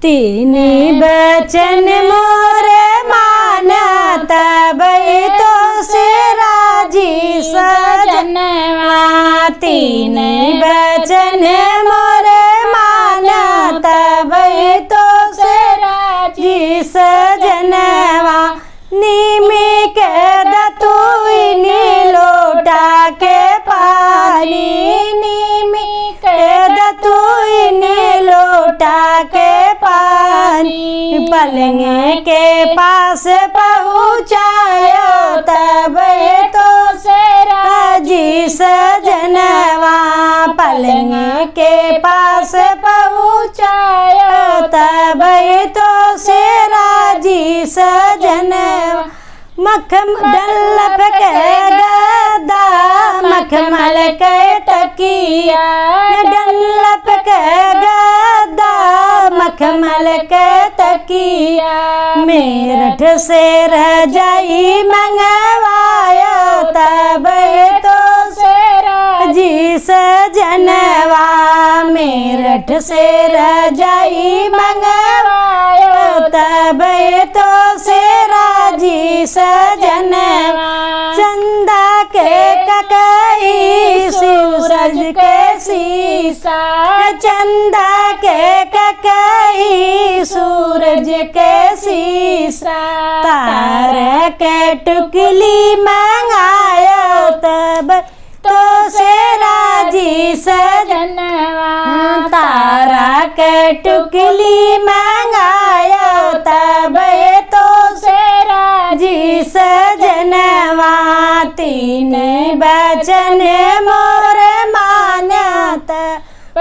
तीन बचन मोरे माना तब तो से राजी सजनवा। तीन बचन मोरे माना तब तो से राजी सजनवा। नीमी के दतुइनी लोटा के पानी, नीमी के दतुइनी लोटा के पानी। पलंग के पास पहुँचायो तब तो से राजी सजनवा। पलंग के पास पहुँचायो तब तो से राजी सजनवा। मखमल के गदा मखमल के तकिया, डल्लप के गदा मखमल के तकिया। मेरठ से रजाई मंगवाया तब तो से राजी सजनवा। मेरठ से रजाई मंगवाया तब तो से राजी सजनवा। चंदा के ककई सूरज के सीसा, चंदा के ककई सूरज के सीसा। तार के टुकली मंगायो तब तो से राजी सजनवा। तारा के टुकली मंगायो तब तो से राजी सजनवा। तीन बचन मोर मान्या तब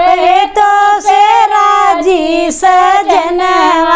तो से राजी सजनवा।